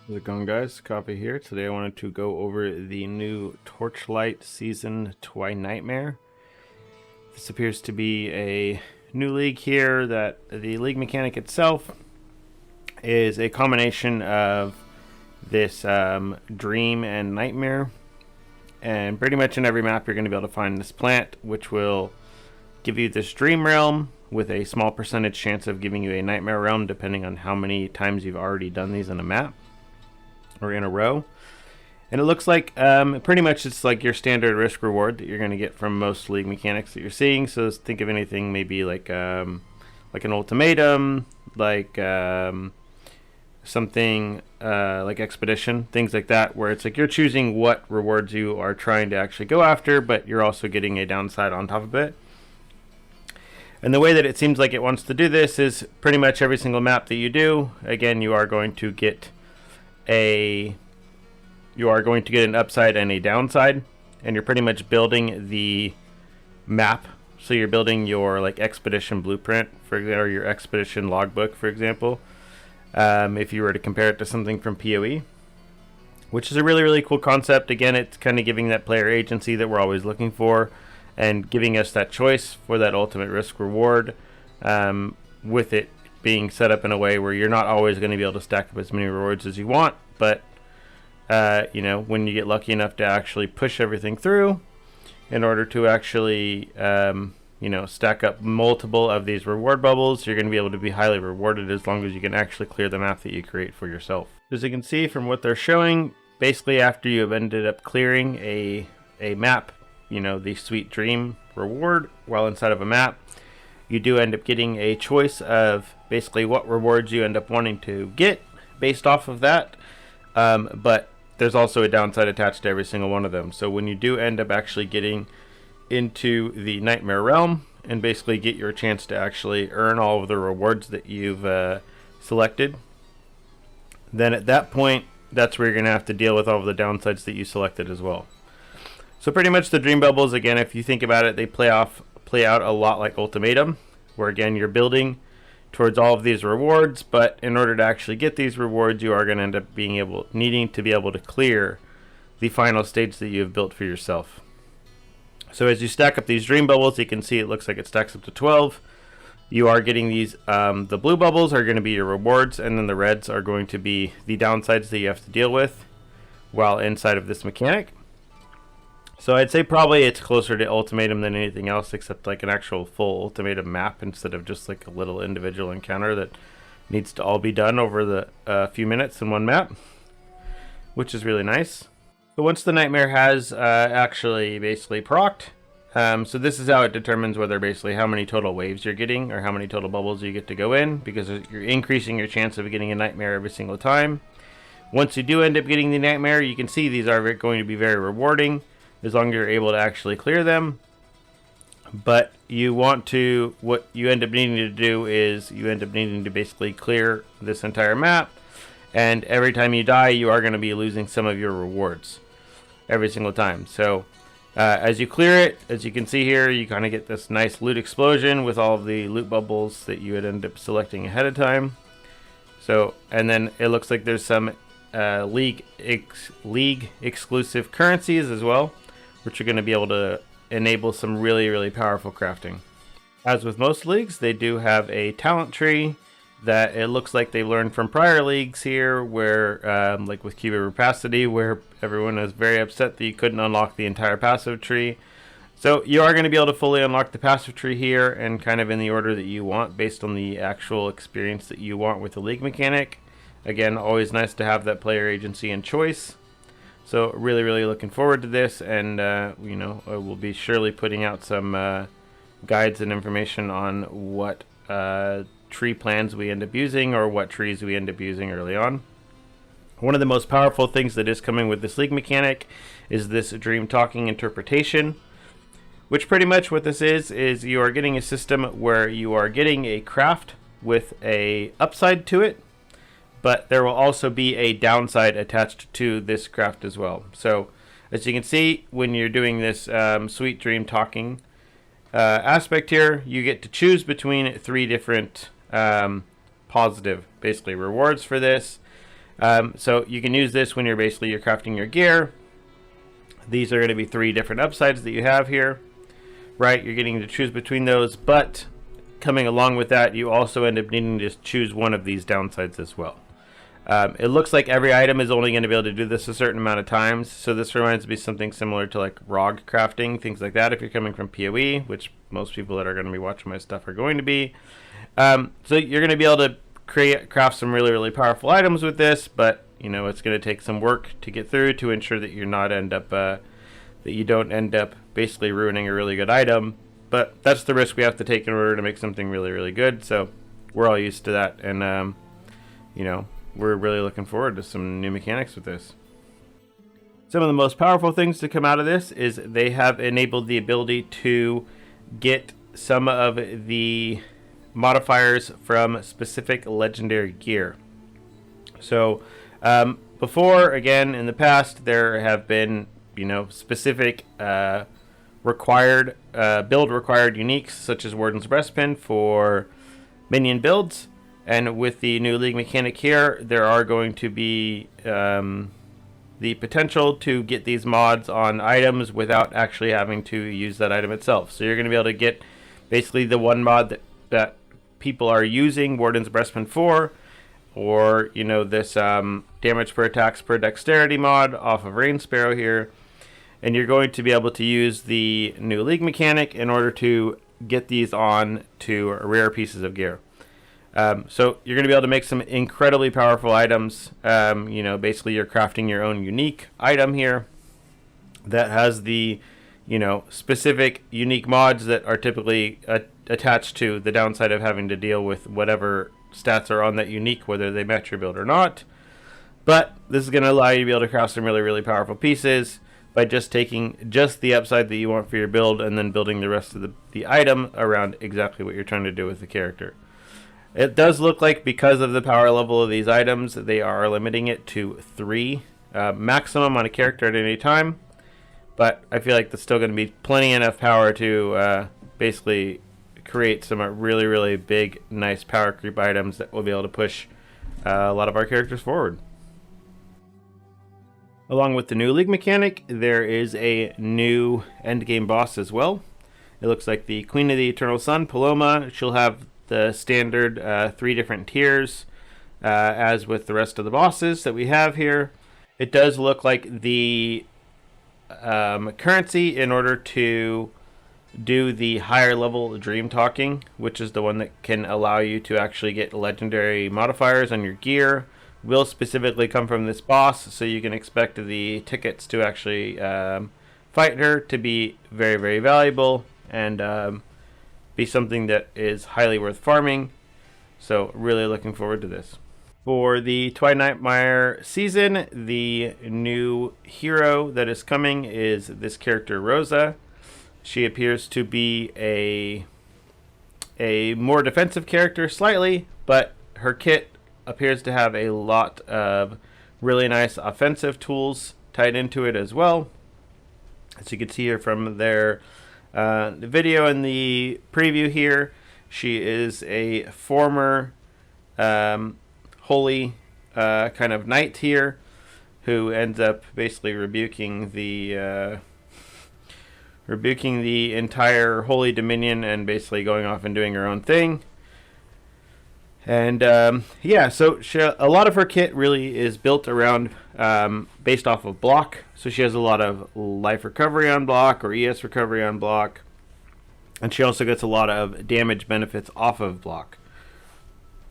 How's it going, guys? Coffee here. Today I wanted to go over the new Torchlight season Twi Nightmare. This appears to be a new league here that the league mechanic itself is a combination of this dream and nightmare. And pretty much in every map you're going to be able to find this plant, which will give you this dream realm with a small percentage chance of giving you a nightmare realm depending on how many times you've already done these in a map or in a row. And it looks like pretty much it's like your standard risk reward that you're going to get from most league mechanics that you're seeing. So think of anything maybe like an ultimatum, like something like expedition, things like that, where it's like you're choosing what rewards you are trying to actually go after, but you're also getting a downside on top of it. And the way that it seems like it wants to do this is pretty much every single map that you do, again, you are going to get an upside and a downside, and you're pretty much building the map. So you're building your like expedition blueprint or your expedition logbook, for example, if you were to compare it to something from PoE, which is a really cool concept. Again, it's kind of giving that player agency that we're always looking for and giving us that choice for that ultimate risk reward, with it being set up in a way where you're not always going to be able to stack up as many rewards as you want, but when you get lucky enough to actually push everything through in order to actually stack up multiple of these reward bubbles, you're going to be able to be highly rewarded as long as you can actually clear the map that you create for yourself. As you can see from what they're showing, basically after you have ended up clearing a map, the sweet dream reward while inside of a map, you do end up getting a choice of basically what rewards you end up wanting to get based off of that, but there's also a downside attached to every single one of them. So when you do end up actually getting into the nightmare realm and basically get your chance to actually earn all of the rewards that you've selected, then at that point that's where you're going to have to deal with all of the downsides that you selected as well. So pretty much the dream bubbles, again, if you think about it, they play out a lot like ultimatum, where again you're building towards all of these rewards, but in order to actually get these rewards, you are going to end up needing to be able to clear the final stage that you have built for yourself. So as you stack up these dream bubbles, you can see it looks like it stacks up to 12. You are getting these, the blue bubbles are going to be your rewards, and then the reds are going to be the downsides that you have to deal with while inside of this mechanic. So I'd say probably it's closer to ultimatum than anything else, except like an actual full ultimatum map instead of just like a little individual encounter that needs to all be done over the few minutes in one map, which is really nice. So once the nightmare has actually basically procced, so this is how it determines whether basically how many total waves you're getting or how many total bubbles you get to go in, because you're increasing your chance of getting a nightmare every single time. Once you do end up getting the nightmare, you can see these are going to be very rewarding as long as you're able to actually clear them. But what you end up needing to do is you end up needing to basically clear this entire map, and every time you die you are going to be losing some of your rewards every single time. So as you clear it, as you can see here, you kind of get this nice loot explosion with all of the loot bubbles that you would end up selecting ahead of time. So, and then it looks like there's some league exclusive currencies as well, which are going to be able to enable some really powerful crafting. As with most leagues, they do have a talent tree that it looks like they learned from prior leagues here, where like with Cuba Rapacity, where everyone was very upset that you couldn't unlock the entire passive tree. So you are going to be able to fully unlock the passive tree here, and kind of in the order that you want based on the actual experience that you want with the league mechanic. Again, always nice to have that player agency and choice. So really looking forward to this, and we'll be surely putting out some guides and information on what tree plans we end up using or what trees we end up using early on. One of the most powerful things that is coming with this league mechanic is this dream talking interpretation, which pretty much what this is you are getting a system where you are getting a craft with a upside to it, but there will also be a downside attached to this craft as well. So as you can see, when you're doing this sweet dream talking aspect here, you get to choose between 3 different positive basically rewards for this. So you can use this when you're crafting your gear. These are going to be 3 different upsides that you have here, right? You're getting to choose between those, but coming along with that, you also end up needing to choose one of these downsides as well. It looks like every item is only going to be able to do this a certain amount of times, so this reminds me of something similar to like ROG crafting, things like that, if you're coming from PoE, which most people that are going to be watching my stuff are going to be. So you're going to be able to craft some really, really powerful items with this, but you know, it's going to take some work to get through to ensure that you're not that you don't end up basically ruining a really good item. But that's the risk we have to take in order to make something really, really good. So we're all used to that, and you know, we're really looking forward to some new mechanics with this. Some of the most powerful things to come out of this is they have enabled the ability to get some of the modifiers from specific legendary gear. So before, again, in the past, there have been, you know, specific required build required uniques, such as Warden's Breastpin for minion builds. And with the new League mechanic here, there are going to be the potential to get these mods on items without actually having to use that item itself. So you're going to be able to get basically the one mod that people are using Warden's Breastpin for, or, you know, this damage per attacks per dexterity mod off of Rain Sparrow here. And you're going to be able to use the new League mechanic in order to get these on to rare pieces of gear. So you're going to be able to make some incredibly powerful items. You know, basically you're crafting your own unique item here that has the, you know, specific unique mods that are typically attached to the downside of having to deal with whatever stats are on that unique, whether they match your build or not. But this is going to allow you to be able to craft some really, really powerful pieces by just taking just the upside that you want for your build and then building the rest of the item around exactly what you're trying to do with the character. It does look like, because of the power level of these items, they are limiting it to 3 maximum on a character at any time. But I feel like there's still going to be plenty enough power to basically create some really, really big, nice power creep items that will be able to push a lot of our characters forward. Along with the new League mechanic, there is a new endgame boss as well. It looks like the Queen of the Eternal Sun, Paloma. She'll have the standard 3 different tiers, as with the rest of the bosses that we have here. It does look like the currency in order to do the higher level dream talking, which is the one that can allow you to actually get legendary modifiers on your gear, will specifically come from this boss. So you can expect the tickets to actually fight her to be very, very valuable and be something that is highly worth farming. So really looking forward to this. For the Twi Nightmare season, the new hero that is coming is this character Rosa. She appears to be a more defensive character slightly, but her kit appears to have a lot of really nice offensive tools tied into it as well. As you can see here from their video in the preview here, she is a former holy kind of knight here who ends up basically rebuking the entire holy dominion and basically going off and doing her own thing. And yeah, so a lot of her kit really is built around based off of block. So she has a lot of life recovery on block or ES recovery on block, and she also gets a lot of damage benefits off of block.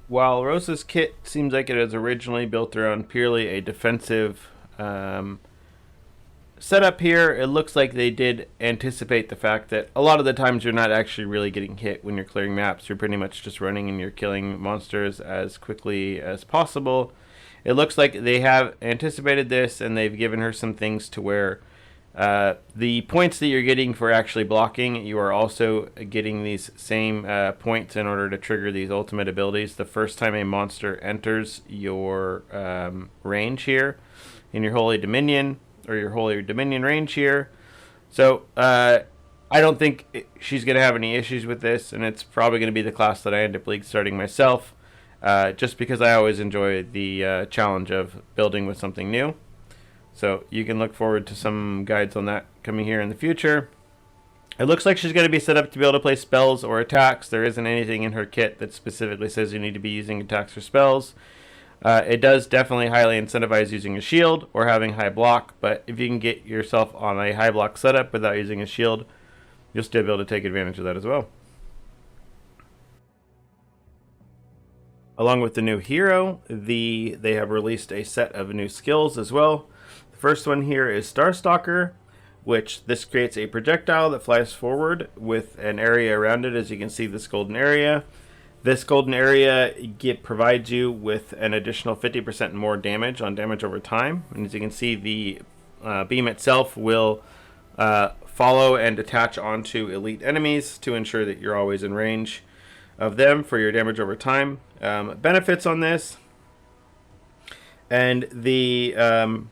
While Rosa's kit seems like it is originally built around purely a defensive setup here, it looks like they did anticipate the fact that a lot of the times you're not actually really getting hit when you're clearing maps. You're pretty much just running and you're killing monsters as quickly as possible. It looks like they have anticipated this, and they've given her some things to where the points that you're getting for actually blocking, you are also getting these same points in order to trigger these ultimate abilities the first time a monster enters your range here in your Holy Dominion, or your Holy Dominion range here. So I don't think she's going to have any issues with this, and it's probably going to be the class that I end up league starting myself, just because I always enjoy the challenge of building with something new. So you can look forward to some guides on that coming here in the future. It looks like she's going to be set up to be able to play spells or attacks. There isn't anything in her kit that specifically says you need to be using attacks or spells. It does definitely highly incentivize using a shield or having high block, but if you can get yourself on a high block setup without using a shield, you'll still be able to take advantage of that as well. Along with the new hero, they have released a set of new skills as well. The first one here is Starstalker, which this creates a projectile that flies forward with an area around it. As you can see, this golden area. This golden area provides you with an additional 50% more damage on damage over time. And as you can see, the beam itself will follow and attach onto elite enemies to ensure that you're always in range of them for your damage over time. Benefits on this, and the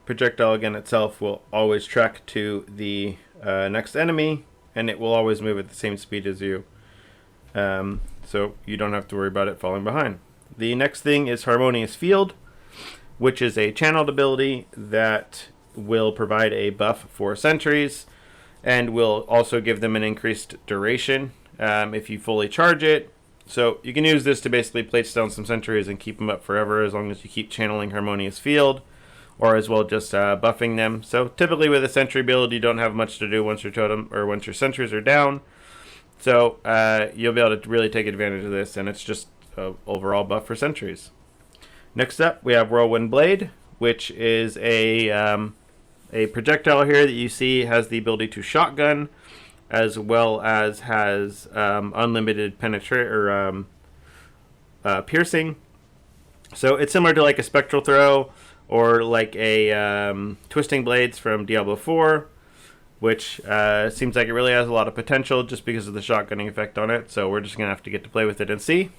projectile again itself will always track to the next enemy, and it will always move at the same speed as you, so you don't have to worry about it falling behind. The next thing is Harmonious Field, which is a channeled ability that will provide a buff for sentries and will also give them an increased duration if you fully charge it. So you can use this to basically place down some sentries and keep them up forever as long as you keep channeling Harmonious Field, or as well just buffing them. So typically with a sentry build, you don't have much to do once your totem or once your sentries are down. So you'll be able to really take advantage of this, and it's just an overall buff for sentries. Next up, we have Whirlwind Blade, which is a projectile here that you see has the ability to shotgun, as well as has unlimited piercing. So it's similar to like a Spectral Throw or like a Twisting Blades from Diablo 4, which seems like it really has a lot of potential just because of the shotgunning effect on it. So we're just going to have to get to play with it and see.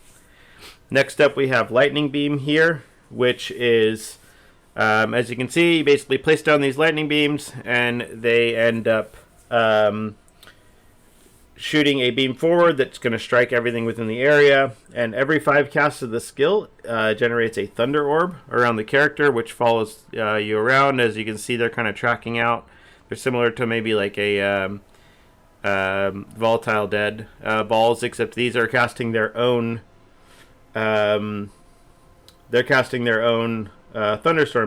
Next up, we have Lightning Beam here, which is, as you can see, you basically place down these lightning beams and they end up shooting a beam forward that's going to strike everything within the area, and every 5 casts of the skill generates a thunder orb around the character, which follows you around. As you can see, they're kind of tracking out. They're similar to maybe like a volatile dead balls, except these are casting their own thunderstorm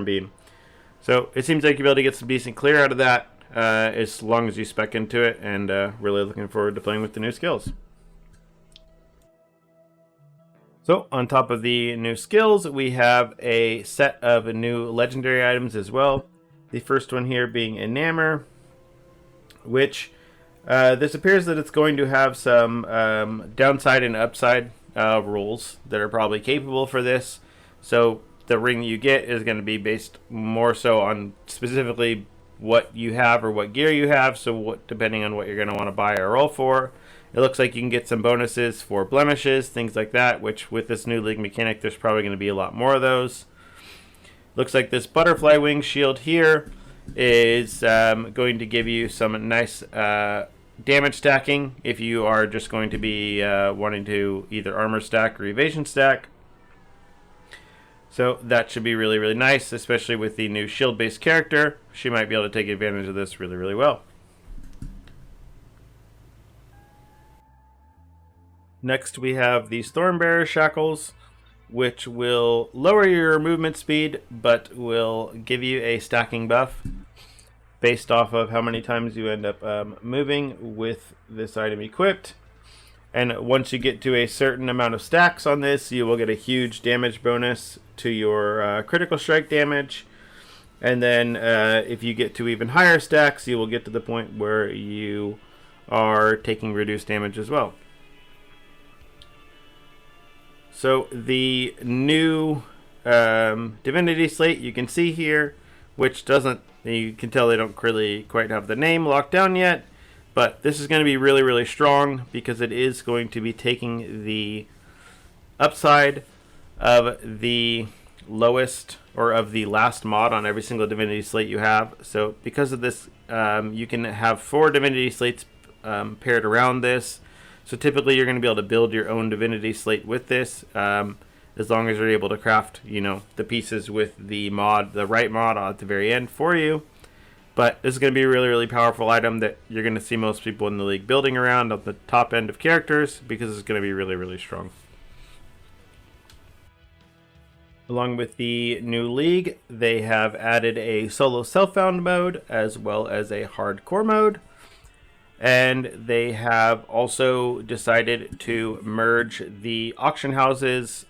beam. So it seems like you'll be able to get some decent clear out of that as long as you spec into it, and really looking forward to playing with the new skills. So on top of the new skills, we have a set of new legendary items as well. The first one here being Enamor, which this appears that it's going to have some downside and upside rules that are probably capable for this. So the ring you get is going to be based more so on specifically what you have or what gear you have, so depending on what you're going to want to buy or roll for. It looks like you can get some bonuses for blemishes, things like that, which with this new league mechanic there's probably going to be a lot more of those. Looks like this butterfly wing shield here is going to give you some nice damage stacking if you are just going to be wanting to either armor stack or evasion stack. So that should be really, really nice, especially with the new shield-based character. She might be able to take advantage of this really, really well. Next, we have the Stormbearer Shackles, which will lower your movement speed, but will give you a stacking buff based off of how many times you end up moving with this item equipped. And once you get to a certain amount of stacks on this, you will get a huge damage bonus to your critical strike damage. And then if you get to even higher stacks, you will get to the point where you are taking reduced damage as well. So the new Divinity Slate you can see here, which doesn't, you can tell they don't really quite have the name locked down yet. But this is going to be really, really strong because it is going to be taking the upside of the lowest or of the last mod on every single Divinity Slate you have. So because of this, you can have 4 Divinity Slates paired around this. So typically you're going to be able to build your own Divinity Slate with this. as long as you're able to craft, the pieces with the right mod at the very end for you. But this is going to be a really, really powerful item that you're going to see most people in the league building around at the top end of characters, because it's going to be really, really strong. Along with the new league, they have added a solo self-found mode as well as a hardcore mode. And they have also decided to merge the auction houses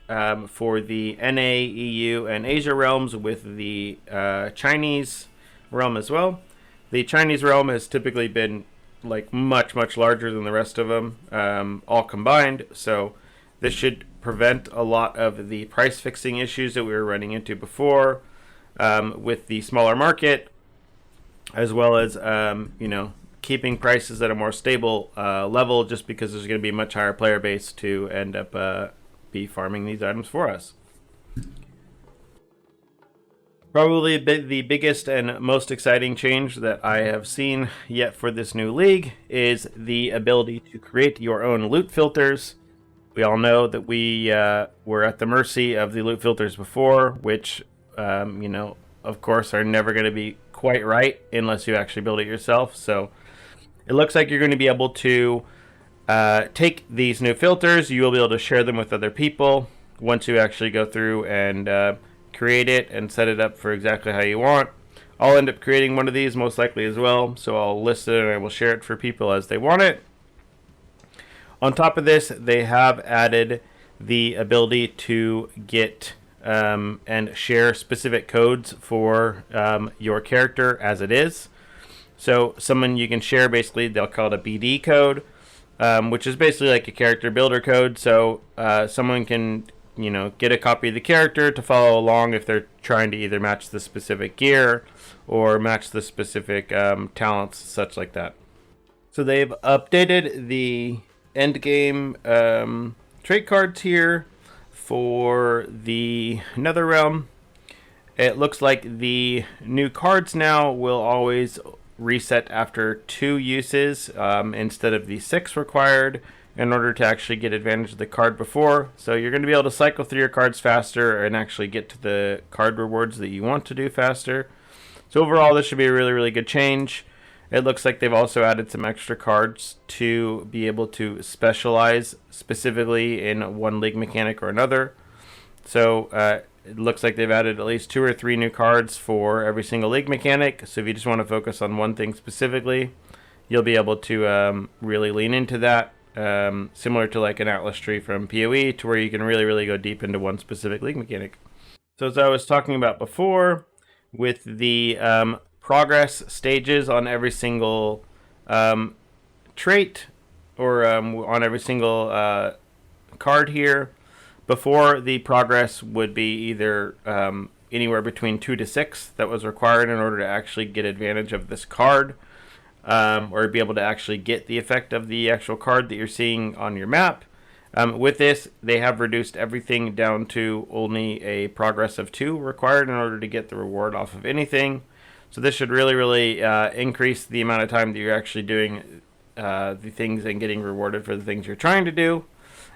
for the NA, EU, and Asia realms with the Chinese realm as well. The Chinese realm has typically been like much, much larger than the rest of them, all combined. So this should prevent a lot of the price fixing issues that we were running into before with the smaller market, as well as, keeping prices at a more stable level, just because there's going to be a much higher player base to end up be farming these items for us. Probably the biggest and most exciting change that I have seen yet for this new league is the ability to create your own loot filters. We all know that we were at the mercy of the loot filters before, which, of course, are never going to be quite right unless you actually build it yourself. So it looks like you're going to be able to take these new filters. You will be able to share them with other people once you actually go through and create it and set it up for exactly how you want. I'll end up creating one of these most likely as well, so I'll list it and I will share it for people as they want it. On top of this, they have added the ability to get and share specific codes for your character as it is. So someone you can share, basically, they'll call it a BD code, which is basically like a character builder code. So someone can, get a copy of the character to follow along if they're trying to either match the specific gear or match the specific talents, such like that. So they've updated the Endgame trait cards here for the Nether realm. It looks like the new cards now will always reset after 2 uses instead of the 6 required in order to actually get advantage of the card before. So you're going to be able to cycle through your cards faster and actually get to the card rewards that you want to do faster. So overall, this should be a really, really good change. It looks like they've also added some extra cards to be able to specialize specifically in one league mechanic or another. So it looks like they've added at least 2 or 3 new cards for every single league mechanic. So if you just want to focus on one thing specifically, you'll be able to really lean into that. Similar to like an Atlas tree from PoE, to where you can really, really go deep into one specific league mechanic. So as I was talking about before, with the progress stages on every single trait or on every single card here, before the progress would be either anywhere between 2 to 6 that was required in order to actually get advantage of this card, or be able to actually get the effect of the actual card that you're seeing on your map. With this, they have reduced everything down to only a progress of 2 required in order to get the reward off of anything. So this should really, really increase the amount of time that you're actually doing the things and getting rewarded for the things you're trying to do,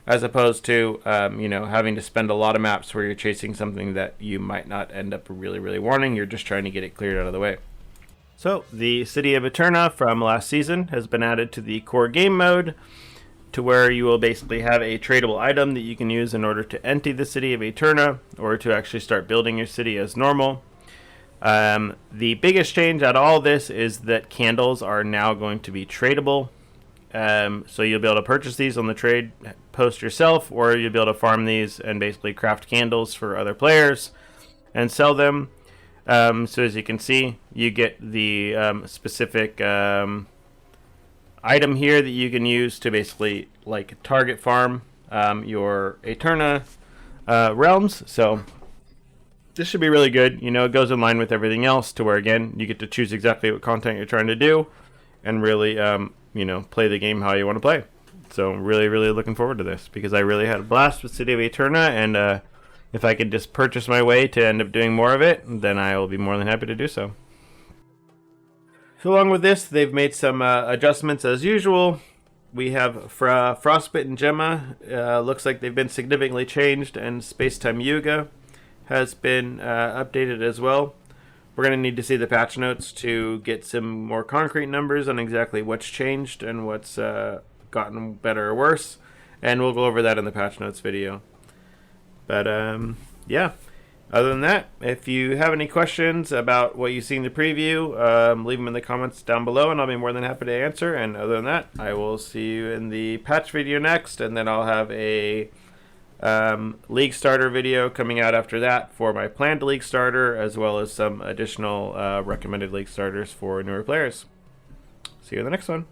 as opposed to having to spend a lot of maps where you're chasing something that you might not end up really, really wanting. You're just trying to get it cleared out of the way. So the city of Eterna from last season has been added to the core game mode, to where you will basically have a tradable item that you can use in order to empty the city of Eterna, or to actually start building your city as normal. The biggest change out of all this is that candles are now going to be tradable. So you'll be able to purchase these on the trade post yourself, or you'll be able to farm these and basically craft candles for other players and sell them. So as you can see, you get the specific item here that you can use to basically like target farm your Eterna realms. So this should be really good. It goes in line with everything else, to where, again, you get to choose exactly what content you're trying to do and really, play the game how you want to play. So really, really looking forward to this, because I really had a blast with City of Eterna, and if I could just purchase my way to end up doing more of it, then I will be more than happy to do so. So along with this, they've made some adjustments as usual. we have Frostbite and Gemma. Looks like they've been significantly changed, and Spacetime Yuga has been updated as well. We're going to need to see the patch notes to get some more concrete numbers on exactly what's changed and what's gotten better or worse, and we'll go over that in the patch notes video. But yeah, other than that, if you have any questions about what you see in the preview, leave them in the comments down below, and I'll be more than happy to answer. And other than that, I will see you in the patch video next, and then I'll have a League Starter video coming out after that for my planned League Starter, as well as some additional recommended League Starters for newer players. See you in the next one.